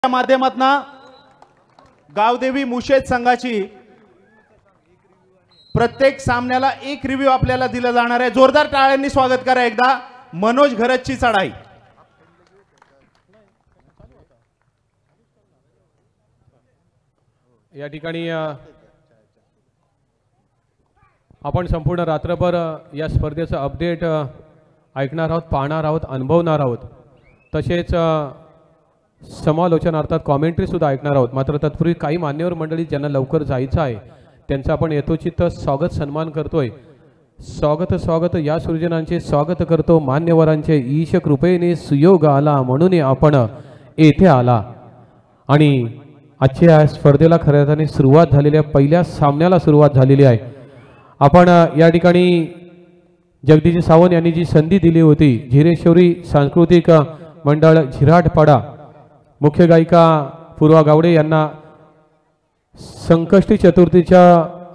माध्यमातून गावदेवी मुशेद संघाची प्रत्येक सामन्याला एक रिव्ह्यू आपल्याला दिला जाणार आहे। जोरदार टाळ्यांनी स्वागत करा एकदा मनोज घरतची चढाई। या ठिकाणी आपण संपूर्ण रात्रभर या स्पर्धेचं अपडेट ऐकणार आहोत, पाहणार आहोत, अनुभवणार आहोत, तसेच समालोचन अर्थात कॉमेंट्री सुद्धा ऐकणार आहोत। मात्र तत्पूर्वी काही मान्यवर मंडळी ज्यांना लवकर जायचं आहे त्यांचं आपण यथोचित स्वागत सन्मान करतोय। स्वागत या सृजनांचे स्वागत करतो मान्यवरांचे ईश कृपेने सुयोग आला म्हणून आपण येथे आला। आणि आजच्या स्पर्धेला खऱ्या अर्थाने सुरुवात झालेल्या पहिल्या सामन्याला सुरुवात झालेली आहे। आपण या ठिकाणी जगदीश सावंत यांनी जी संधी दिली होती, झिरेश्वरी सांस्कृतिक मंडळ झिराटपाडा मुख्य गायिका पूर्वा गावडे यांना संकष्टी चतुर्थीच्या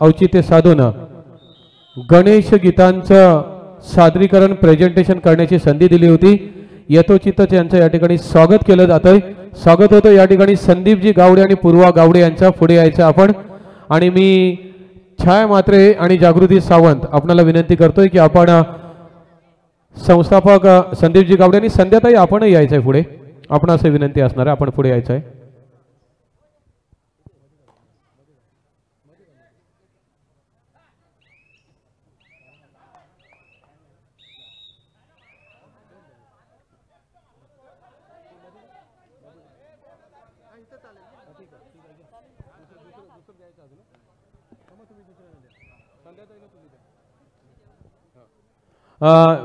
औचित्य साधून गणेश गीतांचं सादरीकरण प्रेझेंटेशन करण्याची संधी दिली होती। यथोचित यांचं या ठिकाणी स्वागत केलं जातंय। स्वागत होतं या ठिकाणी संदीपजी गावडे आणि पूर्वा गावडे यांचा पुढे यायचं आपण। आणि मी छाया मात्रे आणि जागृती सावंत आपणाला विनंती करतोय की आपण संस्थापक संदीपजी गावडे आणि संध्याताई आपणही यायचंय पुढे। आपण असे विनंती असणार आहे, आपण पुढे यायचं आहे।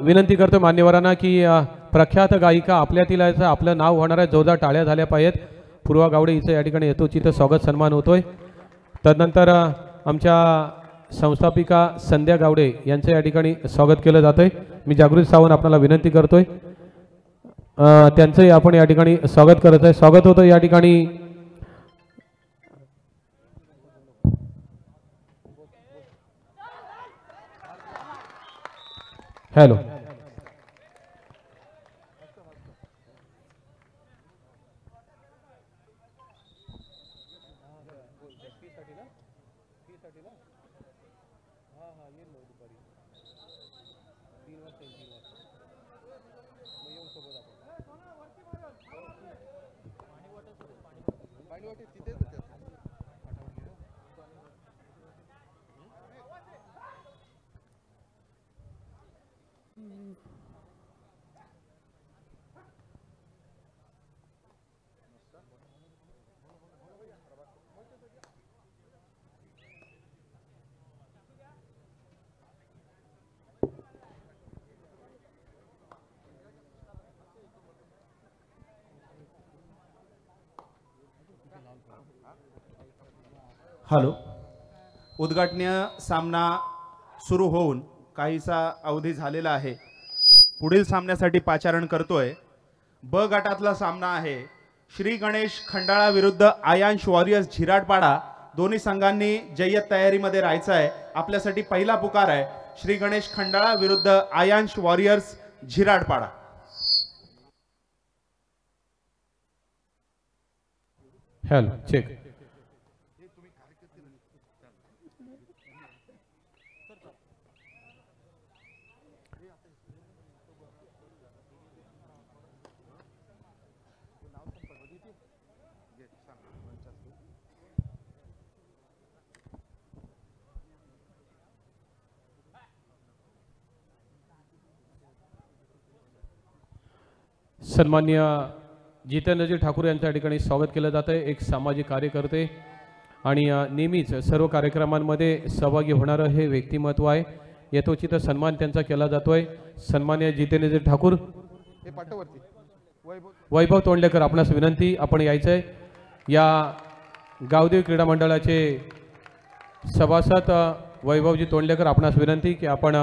विनंती करतो मान्यवरांना की प्रख्यात गायिका आपल्यातील आहे, आपलं नाव होणार आहे, जोरदार टाळ्या झाल्या पाहिजेत। पूर्वा गावडे हिचं या ठिकाणी यथोचित स्वागत सन्मान होतोय। तदनंतर आमच्या संस्थापिका संध्या गावडे यांचं या ठिकाणी स्वागत केलं जातंय। मी जागृती सावंत आपल्याला विनंती करतोय त्यांचंही आपण या ठिकाणी स्वागत करत आहे। स्वागत होतं या ठिकाणी हेलो हॅलो, उद्घाटनीय सामना सुरू होऊन काहीसा अवधी झालेला आहे। पुढील सामन्यासाठी पाचारण करतोय। ब गटातला सामना आहे श्री गणेश खंडाळा विरुद्ध आयांश वॉरियर्स झिराटपाडा। दोन्ही संघांनी जय्यत तयारीमध्ये राहायचं आहे। आपल्यासाठी पहिला पुकार आहे श्री गणेश खंडाळा विरुद्ध आयांश वॉरियर्स झिराटपाडा। हेलो चेक सन्मान्य जितेंद्रजी ठाकूर यांच्या ठिकाणी स्वागत केलं जातं आहे। एक सामाजिक कार्यकर्ते आणि नेहमीच सर्व कार्यक्रमांमध्ये सहभागी होणारं हे व्यक्तिमत्व आहे। यथोचित सन्मान त्यांचा केला जातोय। सन्मान्य जितेंद्रजी ठाकूर, वैभव तोंडलेकर आपणास विनंती आपण यायचं आहे। या गावदेवी क्रीडा मंडळाचे सभासद वैभवजी तोंडलेकर आपणास विनंती की आपण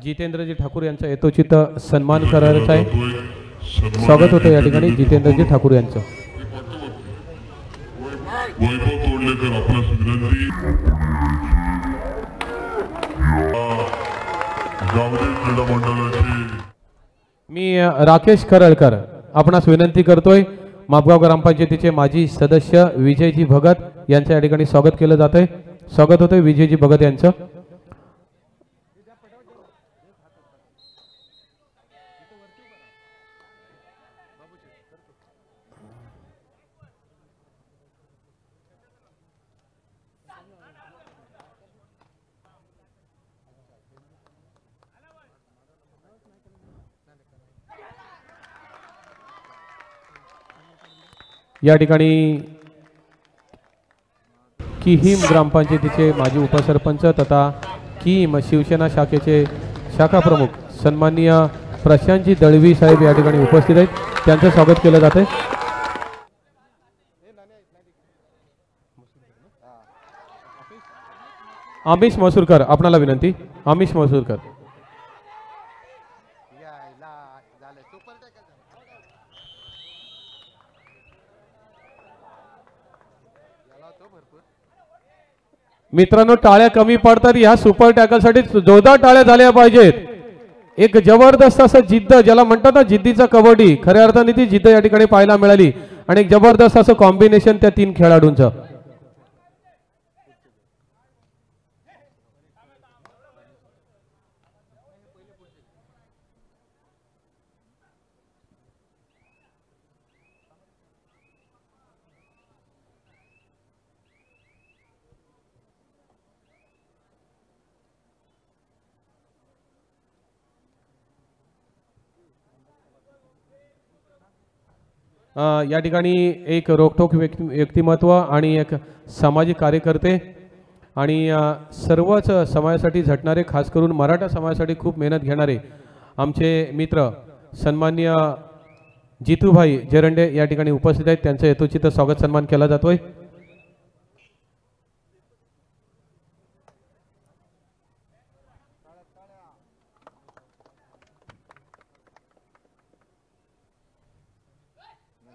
जितेंद्रजी ठाकूर यांचा यथोचित सन्मान करायचा आहे। स्वागत होतं या ठिकाणी जितेंद्रजी ठाकूर यांचं। वैभव तोंडलेकर आपणास विनंती गावदेवी क्रीडा मंडळाचे मी राकेश खरळकर आपणास विनंती करतोय मापगाव ग्रामपंचायतीचे माजी सदस्य विजयजी भगत यांचं या ठिकाणी स्वागत केलं जात आहे. स्वागत होतं विजयजी भगत यांचं. या ठिकाणी किहीम ग्रामपंचायतीचे माजी उपसरपंच तथा किहीम शिवसेना शाखेचे शाखा प्रमुख सन्माननीय प्रशांतजी दळवी साहेब या ठिकाणी उपस्थित आहेत. त्यांचं स्वागत केलं जाते. आमिष मसूरकर आपणाला विनंती. आमिष मसूरकर. मित्रांनो टाळ्या कमी पडतात. या सुपर टॅकल साठी जोरदार टाळ्या झाल्या पाहिजेत. एक जबरदस्त असं जिद्द ज्याला म्हणतात ना जिद्दीचा कबड्डी खऱ्या अर्थाने ती जिद्द या ठिकाणी पाहायला मिळाली आणि एक जबरदस्त असं कॉम्बिनेशन त्या तीन खेळाडूंचं. या ठिकाणी एक रोखोक व्यक्तिमत्व आणि एक सामाजिक कार्यकर्ते आणि सर्वच समाजासाठी झटणारे खास करून मराठा समाजासाठी खूप मेहनत घेणारे आमचे मित्र सन्माननीय जितूभाई जेरंडे या ठिकाणी उपस्थित आहेत. त्यांचं यथोचित स्वागत सन्मान केला जातोय.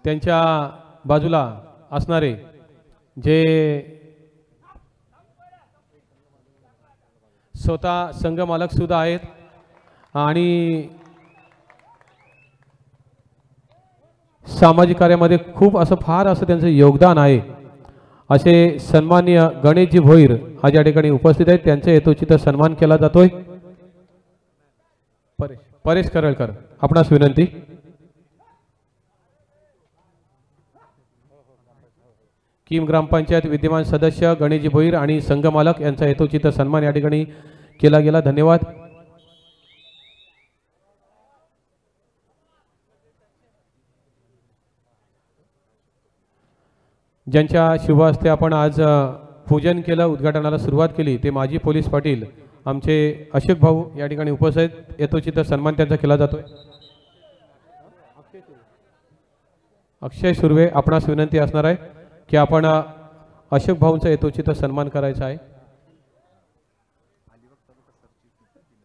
त्यांच्या बाजूला असणारे जे स्वतः संघ मालक सुद्धा आहेत आणि सामाजिक कार्यामध्ये खूप असं फार असं त्यांचं योगदान आहे असे सन्माननीय गणेशजी भोईर आज या ठिकाणी उपस्थित आहेत. त्यांचे यथोचित सन्मान केला जातोय. परेश करळकर आपणास विनंती. किम ग्रामपंचायत विद्यमान सदस्य गणेशजी भोईर आणि संघ मालक यांचा यथोचित सन्मान या ठिकाणी केला गेला. धन्यवाद. ज्यांच्या शुभ हस्ते आपण आज पूजन केलं उद्घाटनाला सुरुवात केली ते माजी पोलीस पाटील आमचे अशोक भाऊ या ठिकाणी उपस्थित. यथोचित सन्मान त्यांचा केला जातोय. अक्षय सुर्वे आपणास विनंती असणार आहे की आपण अशोक भाऊंचा यथोचित सन्मान करायचा आहे.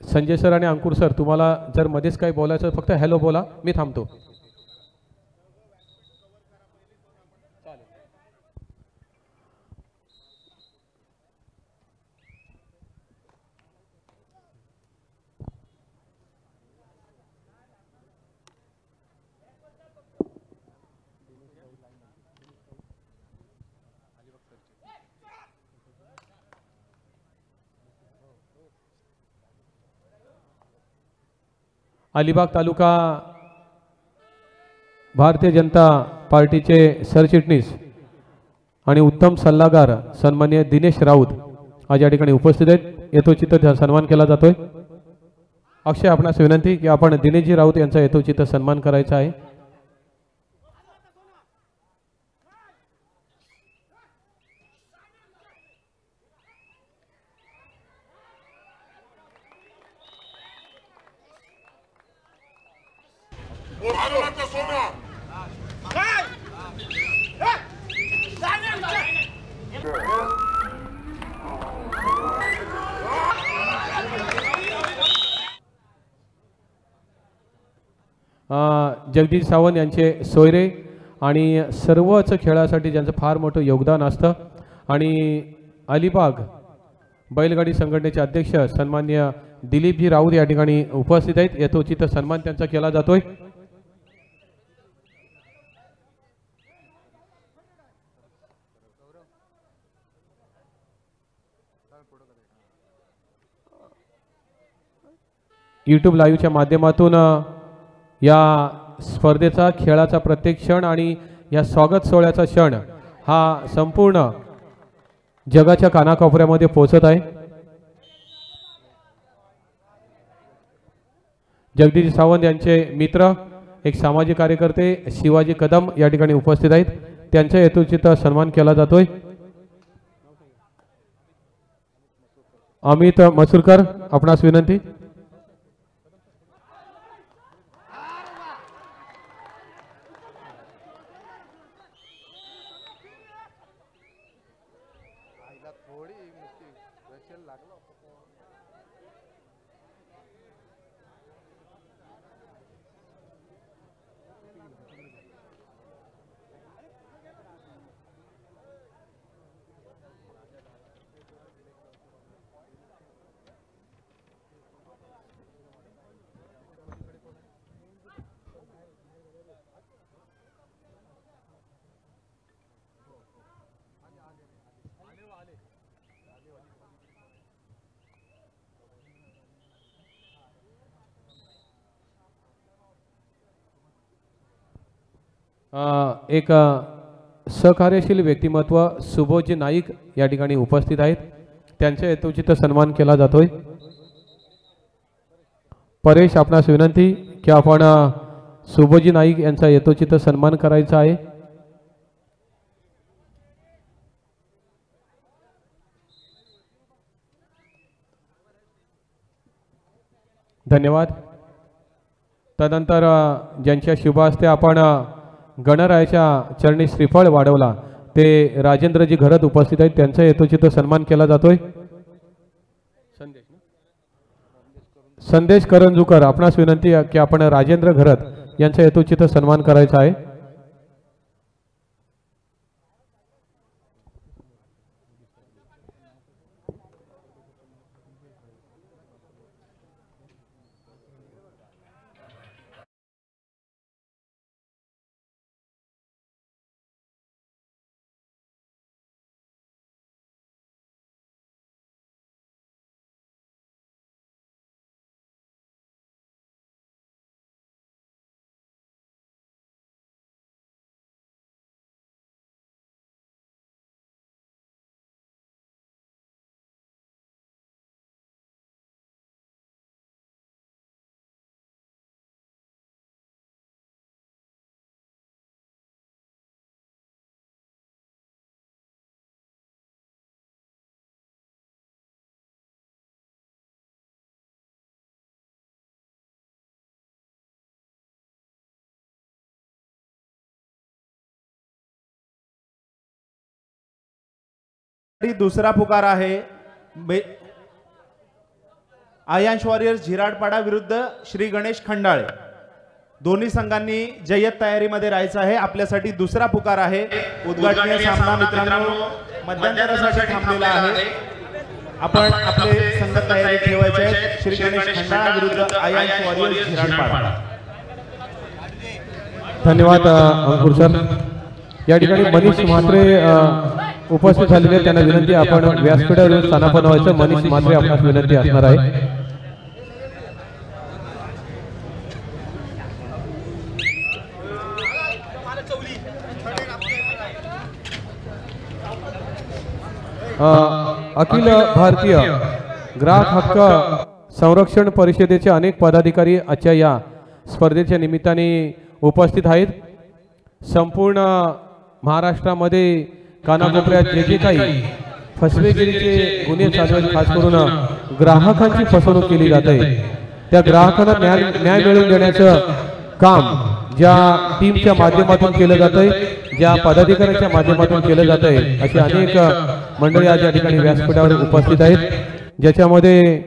संजय सर आणि अंकुर सर तुम्हाला जर मध्येच काही बोलायचं फक्त हॅलो बोला. मी थांबतो. अलिबाग तालुका भारतीय जनता पार्टीचे सरचिटणीस आणि उत्तम सल्लागार सन्माननीय दिनेश राऊत आज या ठिकाणी उपस्थित आहेत. यथोचित सन्मान केला जातोय. अक्षय आपणास विनंती की आपण दिनेशजी राऊत यांचा यथोचित सन्मान करायचा आहे. जगदीश सावंत यांचे सोयरे आणि सर्वच खेळासाठी ज्यांचं फार मोठं योगदान असतं आणि अलिबाग बैलगाडी संघटनेचे अध्यक्ष सन्माननीय दिलीपजी राऊत या ठिकाणी उपस्थित आहेत. यथोचित सन्मान त्यांचा केला जातोय. यूट्यूब लाईव्हच्या माध्यमातून या स्पर्धेचा खेळाचा प्रत्येक क्षण आणि या स्वागत सोहळ्याचा क्षण हा संपूर्ण जगाच्या कानाकोपऱ्यामध्ये पोहोचत आहे। जगदीश सावंत यांचे मित्र एक सामाजिक कार्यकर्ते शिवाजी कदम या ठिकाणी उपस्थित आहेत, त्यांच्या हेतुचित सन्मान केला जातोय। अमित मसूरकर आपणास विनंती। एक सहकार्यशील व्यक्तिमत्व सुबोधजी नाईक या ठिकाणी उपस्थित आहेत, त्यांच्या हेतुचित सन्मान केला जातोय। परेश आपणास विनंती की आपण सुबोधजी नाईक यांचा हेतुचित सन्मान करायचा आहे। धन्यवाद। तदनंतर ज्यांच्या शुभ हस्ते आपण गणरायाच्या चरणी श्रीफळ वाढवला ते राजेंद्रजी घरत उपस्थित आहेत, त्यांचा हेतुचित सन्मान केला जातोय। संदेश करंजुकर आपणास विनंती की आपण राजेंद्र घरत यांचा हेतुचित सन्मान करायचा आहे। दुसरा पुकार आहे आयांश वॉरियर्स झिराडपाडा विरुद्ध श्री गणेश खंडाळे। दोन्ही संघांनी जय्यत तयारीमध्ये राहायचं आहे। आपल्यासाठी दुसरा पुकार आहे। उद्घाटनीय सामना मित्रांनो मध्यंतरासाठी थांबलेला आहे। आपण आपले संघ तयारी ठेवायचे आहेत। श्री गणेश खंडाळा विरुद्ध आयांश वॉरियर्स झिराडपाडा। धन्यवाद अंकुर सर। या ठिकाणी मनीष म्हात्रे उपस्थित झालेले, त्यांना विनंती आपण व्यासपीठावर स्थानापन्न व्हायचं। मनीष म्हात्रे आपणास विनंती असणार आहे। अखिल भारतीय ग्राहक हक्क संरक्षण परिषदेचे अनेक पदाधिकारी आजच्या या स्पर्धेच्या निमित्ताने उपस्थित आहेत। संपूर्ण महाराष्ट्रामध्ये कानाकोपऱ्यात जे जे काही फसवेगिरीचे गुन्हे चालू आहेत, खास करून ग्राहकांची फसवणूक केली जाते, त्या ग्राहकांना न्याय मिळवून देण्याचं काम ज्या टीमच्या माध्यमातून केलं जातंय, ज्या पदाधिकाऱ्यांच्या माध्यमातून केलं जातंय, अशी अनेक मंडळी आज या ठिकाणी व्यासपीठावर उपस्थित आहेत, ज्याच्यामध्ये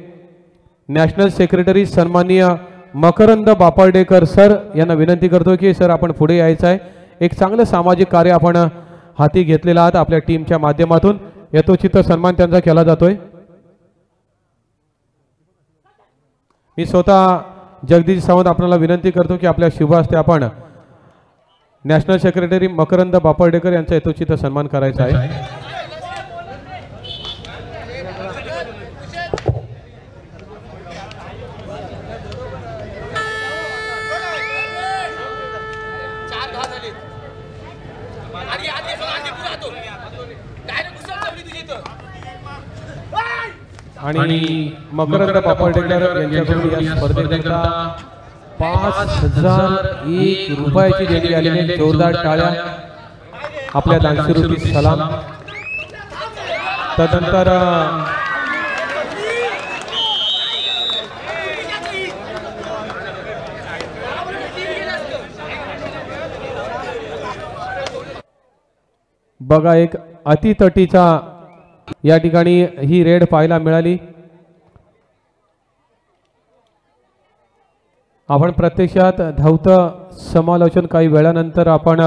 नॅशनल सेक्रेटरी सन्माननीय मकरंद बापार्डेकर सर यांना विनंती करतो की सर आपण पुढे यायचं आहे। एक चांगलं सामाजिक कार्य आपण हाती घेतलेला आहात आपल्या टीमच्या माध्यमातून, यथोचित सन्मान त्यांचा केला जातोय। मी स्वतः जगदीश सावंत आपल्याला विनंती करतो की आपल्या शुभ हस्ते आपण नॅशनल सेक्रेटरी मकरंद बापार्डेकर यांचा यथोचित सन्मान करायचा आहे। आणि मकरंद पापडेकर यांच्याकडून या स्पर्धेकरता 5001 रुपयाची देणगी आलेली आहे. जोरदार टाळ्या आपल्या दानशूरती सलाम. तदनंतर बघा एक अतितटीचा या ठिकाणी ही रेड पाहायला मिळाली. आपण प्रत्यक्षात धावतं समालोचन काही वेळानंतर आपण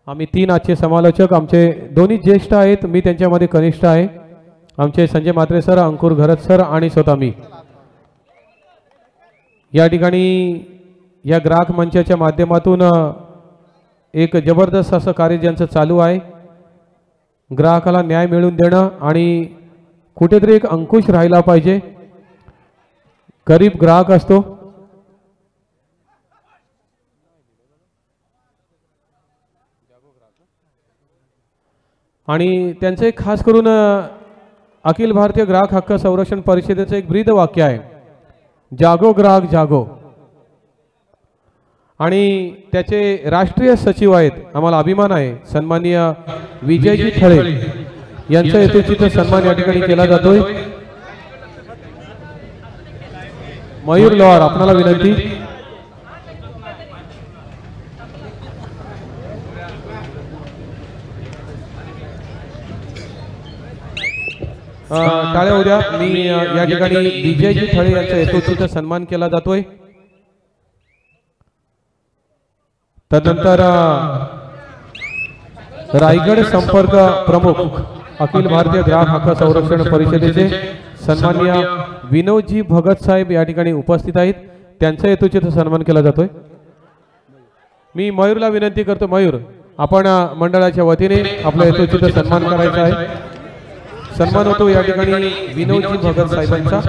आम्ही 3 आजचे समालोचक आमचे दोन्ही ज्येष्ठ आहेत. मी त्यांच्यामध्ये कनिष्ठ आहे. आमचे संजय म्हात्रे सर, अंकुर घरत सर आणि स्वतः मी या ठिकाणी या ग्राहक मंचाच्या माध्यमातून एक जबरदस्त असं कार्य ज्यांचं चालू आहे. ग्राहकाला न्याय मिळवून देणं आणि कुठेतरी एक अंकुश राहिला पाहिजे. गरीब ग्राहक असतो आणि त्यांचं एक खास करून अखिल भारतीय ग्राहक हक्क संरक्षण परिषदेचं एक ब्रीद वाक्य आहे, जागो ग्राहक जागो. आणि त्याचे राष्ट्रीय सचिव आहेत, आम्हाला अभिमान आहे, सन्माननीय विजयजी थळे यांचा यथोचित सन्मान या ठिकाणी केला जातोय. मयूर लोहार आपणाला विनंती. टाळ्या उद्या. मी या ठिकाणी विजयजी थळे यांचा यथोचित सन्मान केला जातोय. तदनंतर रायगड संपर्क प्रमुख अखिल भारतीय ग्राहक हक्क संरक्षण परिषदेचे सन्माननीय विनोदजी भगत साहेब या ठिकाणी उपस्थित आहेत. त्यांचा यथोचित सन्मान केला जातोय. मी मयूरला विनंती करतो, मयूर आपण मंडळाच्या वतीने आपला यथोचित सन्मान करायचा आहे. सन्मान होतो या ठिकाणी विनोदजी भगत साहेबांचा.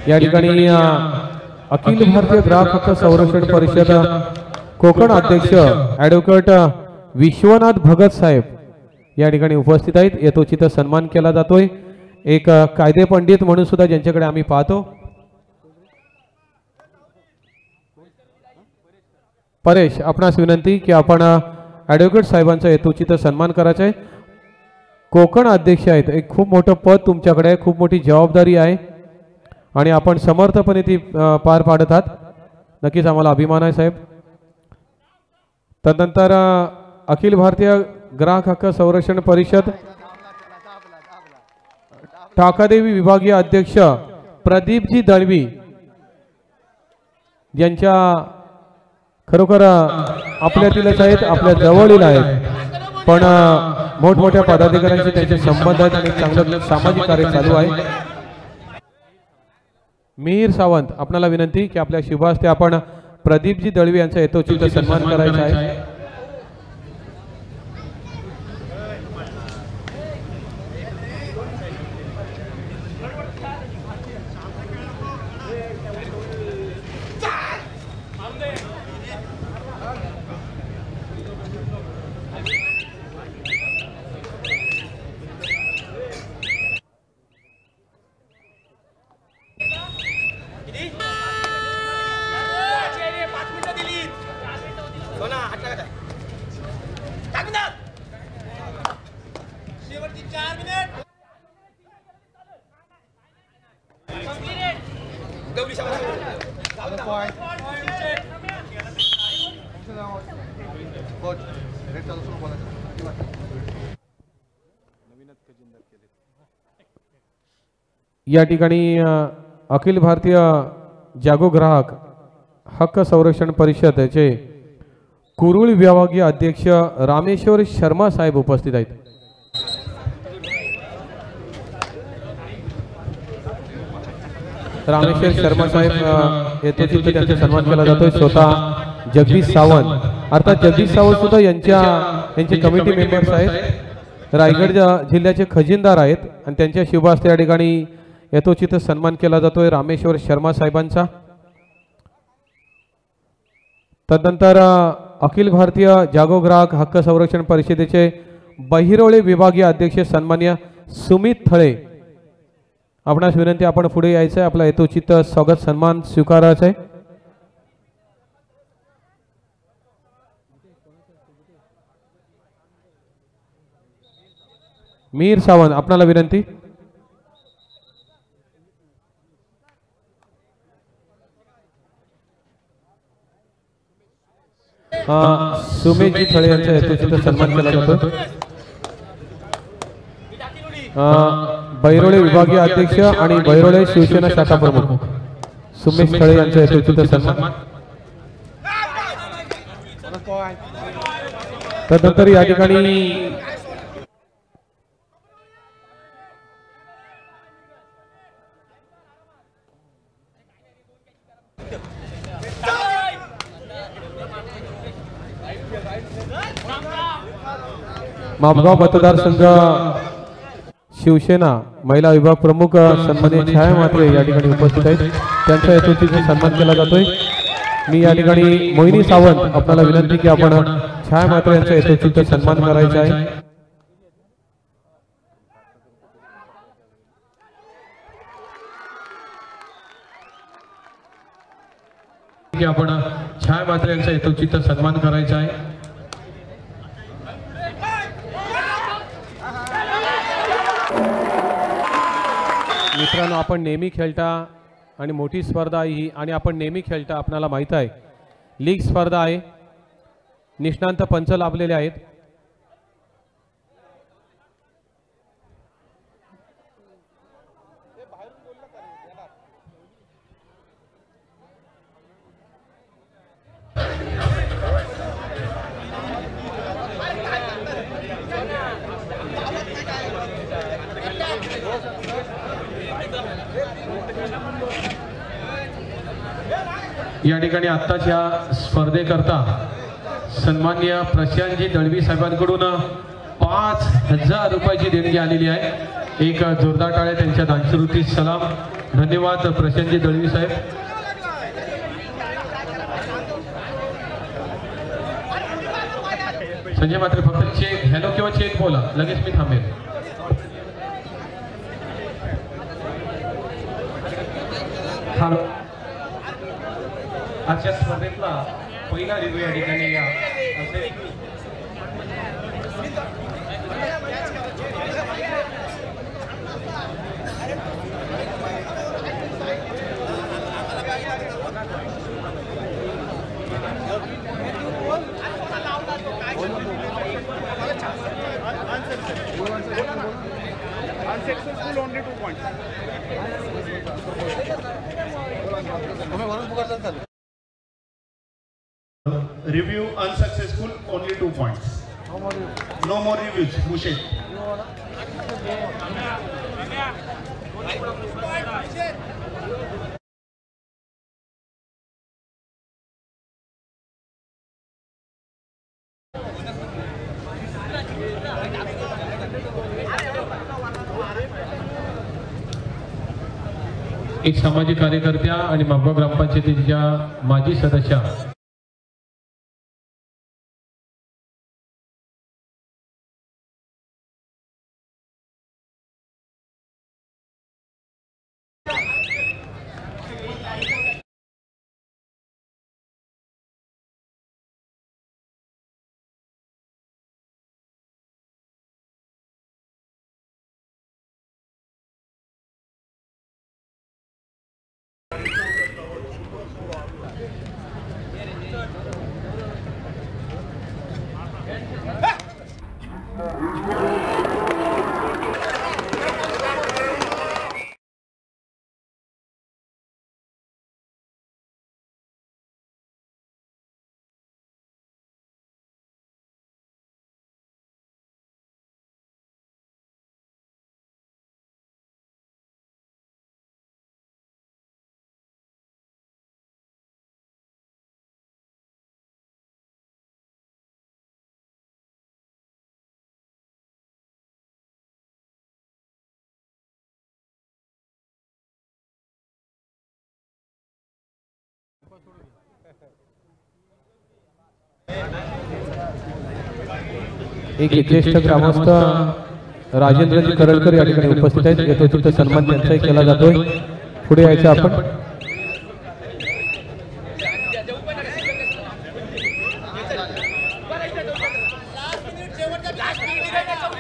या ठिकाणी अखिल भारतीय ग्राहक हक्क संरक्षण परिषद कोकण अध्यक्ष ॲडव्होकेट विश्वनाथ भगत साहेब या ठिकाणी उपस्थित आहेत. यथोचित सन्मान केला जातोय. एक कायदे पंडित म्हणून सुद्धा ज्यांच्याकडे आम्ही पाहतो, परेश आपणास विनंती की आपण ॲडव्होकेट साहेबांचा यथोचित सन्मान करायचा आहे. कोकण अध्यक्ष आहेत, एक खूप मोठं पद तुमच्याकडे आहे, खूप मोठी जबाबदारी आहे आणि आपण समर्थपणे ती पार पाडत आहात. नक्कीच आम्हाला अभिमान आहे साहेब. तदनंतर अखिल भारतीय ग्राहक हक्क संरक्षण परिषद टाकादेवी विभागीय अध्यक्ष प्रदीपजी दळवी यांच्या खरोखर आपल्यातीलच आहेत, आपल्या जवळील आहेत, पण मोठमोठ्या पदाधिकाऱ्यांशी त्यांचे संबंध आहेत आणि चांगलं सामाजिक कार्य चालू आहे. मिहीर सावंत आपणाला विनंती की आपल्या शुभास्ते आपण प्रदीपजी दळवी यांचा यथोचित सन्मान करायचा आहे. या ठिकाणी अखिल भारतीय जागो ग्राहक हक्क संरक्षण परिषदेचे कुरुळ विभागीय अध्यक्ष रामेश्वर शर्मा साहेब उपस्थित आहेत. रामेश्वर शर्मा साहेब यथोचित त्यांचा सन्मान केला जातोय. स्वतः जगदीश सावंत अर्थात जगदीश सावंत सुद्धा यांचे कमिटी मेंबर्स आहेत, रायगड जिल्ह्याचे खजिनदार आहेत आणि त्यांच्या शुभ हस्ते या ठिकाणी यथोचित सन्मान केला जातोय रामेश्वर शर्मा साहेबांचा। तदनंतर अखिल भारतीय जागो ग्राहक हक्क संरक्षण परिषदेचे बहिरोळे विभागीय अध्यक्ष सन्मान्य सुमित थळे, आपणास विनंती आपण पुढे यायचं आहे, आपला यथोचित स्वागत सन्मान स्वीकारायचा आहे। मीर सावंत आपणाला विनंती। सुमेशजी थळे यांचा यथोचित सन्मान केला जातो। बहिरोळे विभागीय अध्यक्ष आणि बहिरोळे शिवसेना शाखा प्रमुख सुमेश थळे यांचा यथोचित सन्मान। तदनंतर या ठिकाणी मापगाव मतदारसंघ शिवसेना महिला विभाग प्रमुख सन्माननीय छाया म्हात्रे या ठिकाणी उपस्थित आहेत, त्यांचा यथोचित सन्मान केला जातोय। मी या ठिकाणी मोहिनी सावंत आपल्याला विनंती की आपण छाया म्हात्रे यांचा यथोचित सन्मान करायचा आहे। की आपण छाया म्हात्रे यांचा यथोचित सन्मान करायचा आहे। मित्रांनो, आपण नेहमी खेळता आणि मोठी स्पर्धा ही आणि आपण नेहमी खेळता, आपल्याला माहित आहे लीग स्पर्धा आहे, निष्णांत पंच लाभलेले आहेत। या ठिकाणी आत्ताच्या स्पर्धेकरता सन्माननीय प्रशांतजी दळवी साहेबांकडून 5000 रुपयाची देणगी आलेली आहे। एक जोरदार टाळ्या त्यांच्या दानशूरवृत्ती सलाम। धन्यवाद प्रशांतजी दळवी साहेब। संजय मात्र फक्त चेक हॅलो किंवा चेक बोला, लगेच मी थांबेल। हॅलो, आजच्या स्पर्धेतला पहिला रिव्ह्यू या ठिकाणी या unsuccessful only 2 points. Review unsuccessful only 2 points. No more reviews. Mushet. एक सामाजिक कार्यकर्त्या आणि मापगाव ग्रामपंचायतीच्या माजी सदस्या एक ज्येष्ठ ग्रामस्थ राजेंद्रजी करडकर या ठिकाणी उपस्थित आहेत. यथोचित सन्मान त्यांचाही केला जातोय. पुढे यायचं आपण.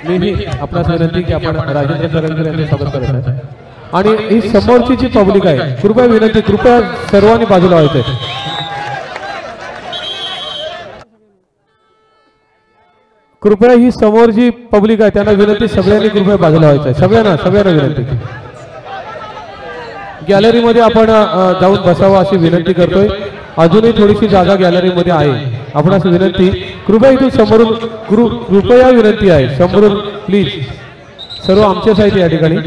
मी आपणास विनंती की आपण राजेंद्र करडकर यांचे स्वागत करत आहे. आणि ही समोरची जी पब्लिक आहे, कृपया विनंती, कृपया सर्वांनी बाजूला व्हायचंय. कृपया ही समोर जी पब्लिक आहे त्यांना विनंती, सगळ्यांनी कृपया बाजूला व्हायचंय. सगळ्यांना विनंती. गॅलरीमध्ये आपण जाऊन बसावं अशी विनंती करतोय. अजूनही थोडीशी जागा गॅलरीमध्ये आहे. आपणास विनंती, कृपया इथून समोरून कृपया विनंती आहे, समोरून प्लीज. सर्व आमचेच आहेत या ठिकाणी.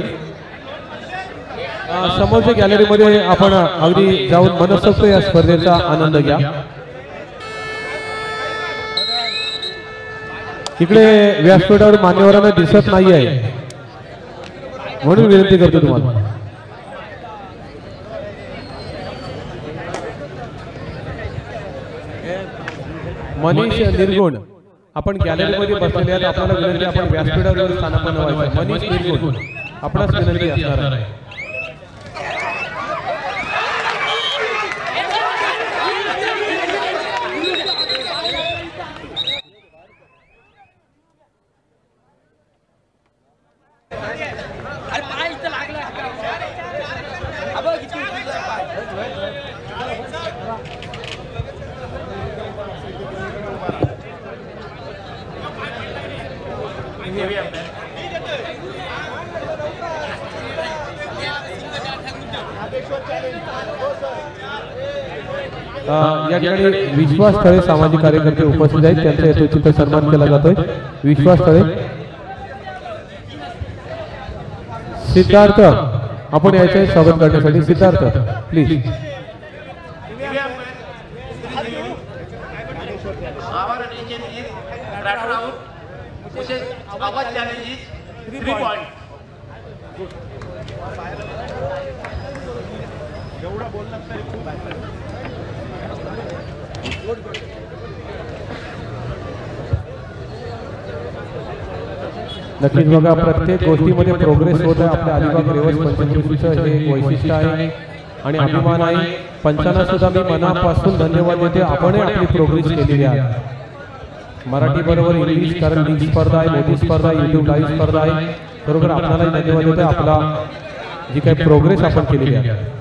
समोरच्या गॅलरीमध्ये आपण अगदी जाऊन मनसोक्त या स्पर्धेचा आनंद घ्या. इकडे व्यासपीठावर मान्यवरांना दिसत नाही आहे म्हणून विनंती करतो तुम्हाला. मनीष निर्गुण आपण गॅलरीमध्ये बसलेले आहात. आपल्याला विनंती, आपण व्यासपीठावर स्थानापन्न व्हायचं. मनीष निर्गुण आपणास विनंती असणार आहे. या ठिकाणी विश्वास तळे सामाजिक कार्यकर्ते उपस्थित आहेत. त्यांचा यथोचित सन्मान केला जातोय. विश्वास तळे, सिद्धार्थ आपण याचे स्वागत करण्यासाठी. सिद्धार्थ प्लीज. नक्कीच बघा, प्रत्येक गोष्टीमध्ये प्रोग्रेस होत आहे. आपल्या अलिबाग रेवस पंचकृषीचं हे एक वैशिष्ट्य आहे आणि अभिमान आहे. पंचांना सुद्धा मी मनापासून धन्यवाद देते. आपण आपली प्रोग्रेस केलेली आहे. मराठी बरोबर इंग्लिश, कारण लीग स्पर्धा आहे, मोठी स्पर्धा आहे, युट्यूब लाईव्ह स्पर्धा आहे. बरोबर आपल्यालाही धन्यवाद देतो. आपला जी काही प्रोग्रेस आपण केलेली आहे.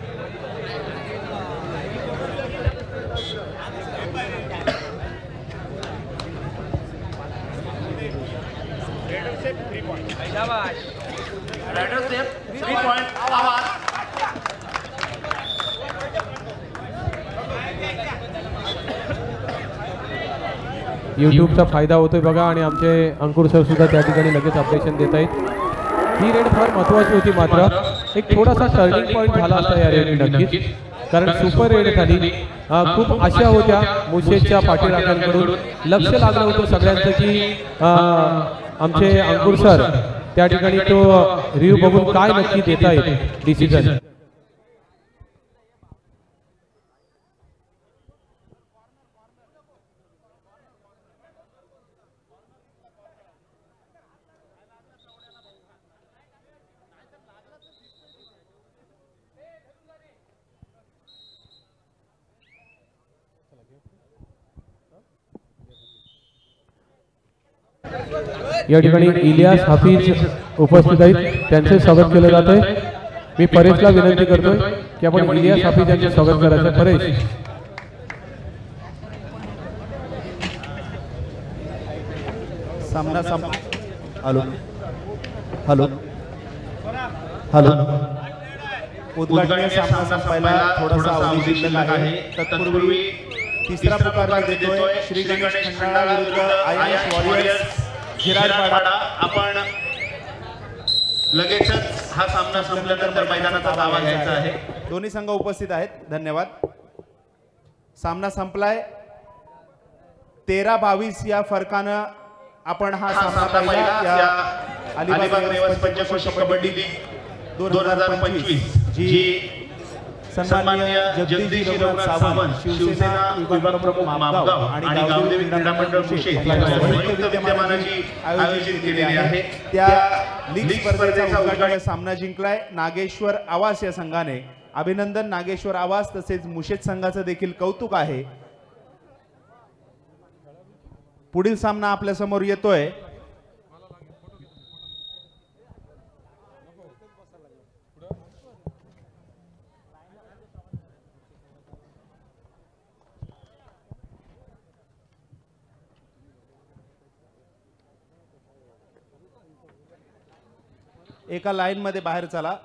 यूट्यूबचा फायदा होतोय बघा. आणि आमचे अंकुर सर सुद्धा त्या ठिकाणी लगेच अपडेशन देत आहेत. ही रेड फार महत्वाची होती. मात्र एक थोडासा टर्निंग पॉईंट झाला असता या रेड नक्कीच. कारण सुपर रेड खाली खूप आशा होत्या मुशेच्या पाठीराख्यांकडून. लक्ष लागलं होतं सगळ्यांचं की आमचे अंकुर सर त्या ठिकाणी तो रिव्ह्यू बघून काय नक्की देता येईल डिसिजन. या ठिकाणी इलियास हाफिज उपस्थित आहेत. त्यांचे स्वागत केलं जात आहे. मी परेशला विनंती करतोय की आपण इलियास हाफिज यांचे स्वागत करायचं. परेश, सामना हॅलो हॅलो हॅलो उद्घाटनीय सामना संपायला थोडासा अवधी शिल्लक आहे. तत्पूर्वी तिसरा पुकार देतोय श्री गणेश खंडाळा विरुद्ध आयएस वॉरियर्स झिराडपाडा. आपण लगेचच हा सामना संपल्यानंतर मैदानाचा दावा घ्यायचा आहे. दोन्ही संघ उपस्थित आहेत. धन्यवाद. सामना संपलाय. 13-22 या फरकानं आपण हा सामना पाहिला. या अलिबाग रेवस पंचकृषी कबड्डी लीग 2025 जी सन्माननीय जगदीशजी रघुनाथ सावंत शिवसेना विभाग प्रमुख मापगाव आणि गावदेवी क्रीडा मंडळ मुशे यांच्या संयुक्त विद्यमानाची आयोजित केलेली आहे त्या लीग स्पर्धेचा उद्घाटन सामना जिंकलाय नागेश्वर आवास या संघाने. अभिनंदन नागेश्वर आवास. तसेच मुशेत संघाचं देखील कौतुक आहे. पुढील सामना आपल्या समोर येतोय एका लाईन मध्ये बाहेर चला.